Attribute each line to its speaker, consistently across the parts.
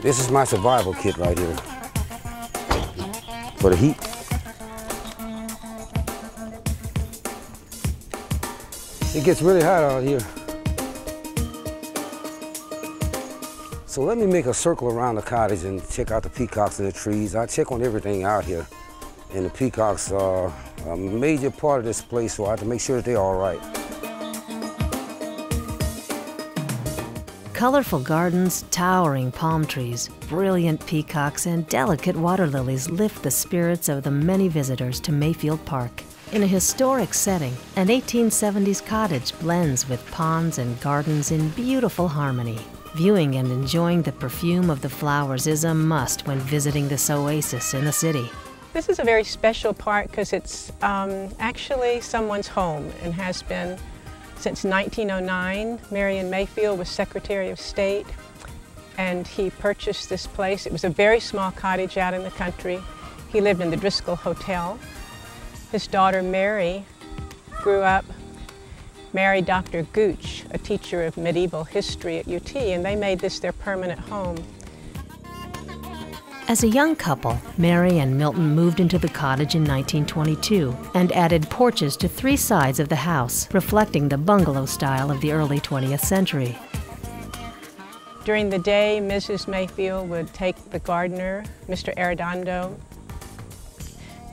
Speaker 1: This is my survival kit right here for the heat. It gets really hot out here. So let me make a circle around the cottage and check out the peacocks in the trees. I check on everything out here. And the peacocks are a major part of this place, so I have to make sure that they're all right.
Speaker 2: Colorful gardens, towering palm trees, brilliant peacocks, and delicate water lilies lift the spirits of the many visitors to Mayfield Park. In a historic setting, an 1870s cottage blends with ponds and gardens in beautiful harmony. Viewing and enjoying the perfume of the flowers is a must when visiting this oasis in the city.
Speaker 3: This is a very special park because it's actually someone's home and has been since 1909. Marion Mayfield was Secretary of State, and he purchased this place. It was a very small cottage out in the country. He lived in the Driscoll Hotel. His daughter Mary grew up, married Dr. Gooch, a teacher of medieval history at UT, and they made this their permanent home.
Speaker 2: As a young couple, Mary and Milton moved into the cottage in 1922 and added porches to 3 sides of the house, reflecting the bungalow style of the early 20th century.
Speaker 3: During the day, Mrs. Mayfield would take the gardener, Mr. Arredondo,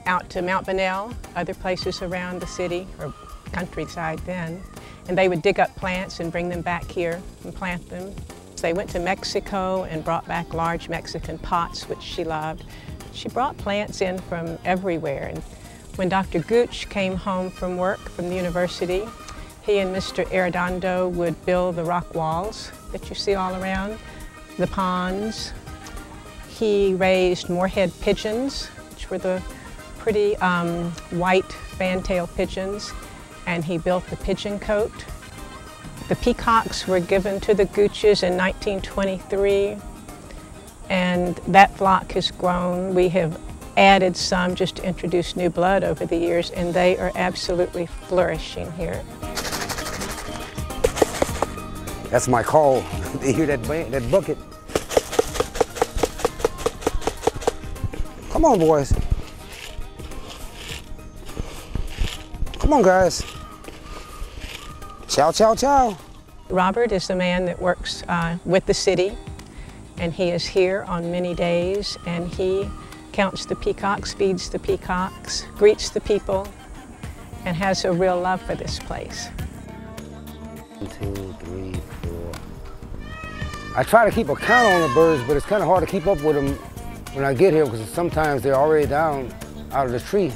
Speaker 3: out to Mount Bunnell, other places around the city, or countryside then, and they would dig up plants and bring them back here and plant them. They went to Mexico and brought back large Mexican pots, which she loved. She brought plants in from everywhere, and when Dr. Gooch came home from work from the university, he and Mr. Arredondo would build the rock walls that you see all around, the ponds. He raised moorhead pigeons, which were the pretty white fantail pigeons, and he built the pigeon cote. The peacocks were given to the Gooches in 1923, and that flock has grown. We have added some just to introduce new blood over the years, and they are absolutely flourishing here.
Speaker 1: That's my call. You hear that bucket? Come on, boys. Come on, guys. Chow, chow, chow.
Speaker 3: Robert is the man that works with the city, and he is here on many days, and he counts the peacocks, feeds the peacocks, greets the people, and has a real love for this place.
Speaker 1: 1, 2, 3, 4. I try to keep a count on the birds, but it's kind of hard to keep up with them when I get here because sometimes they're already down out of the tree.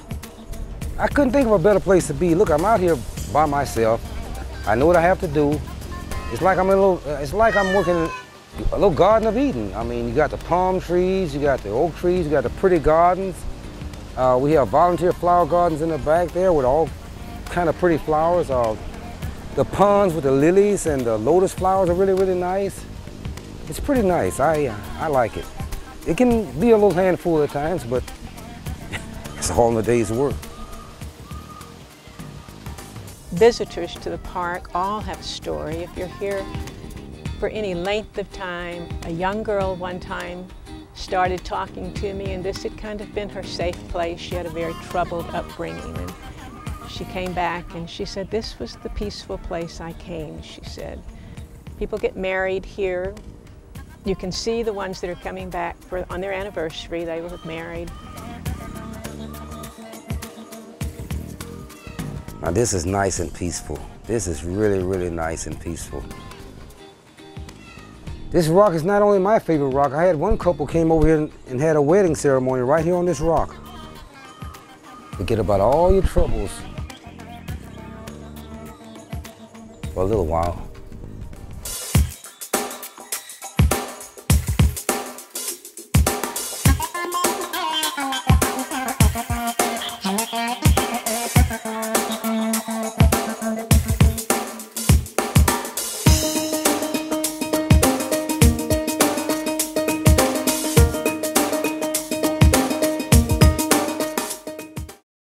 Speaker 1: I couldn't think of a better place to be. Look, I'm out here by myself. I know what I have to do. It's like I'm working in a little Garden of Eden. I mean, you got the palm trees, you got the oak trees, you got the pretty gardens. We have volunteer flower gardens in the back there with all kind of pretty flowers. The ponds with the lilies and the lotus flowers are really, really nice. It's pretty nice. I like it. It can be a little handful at times, but it's all in a day's work.
Speaker 3: Visitors to the park all have a story. If you're here for any length of time, a young girl one time started talking to me, and this had kind of been her safe place. She had a very troubled upbringing, and she came back and she said, "This was the peaceful place I came," she said. People get married here. You can see the ones that are coming back on their anniversary. They were married.
Speaker 1: Now this is nice and peaceful. This is really, really nice and peaceful. This rock is not only my favorite rock. I had one couple came over here and had a wedding ceremony right here on this rock. Forget about all your troubles for a little while.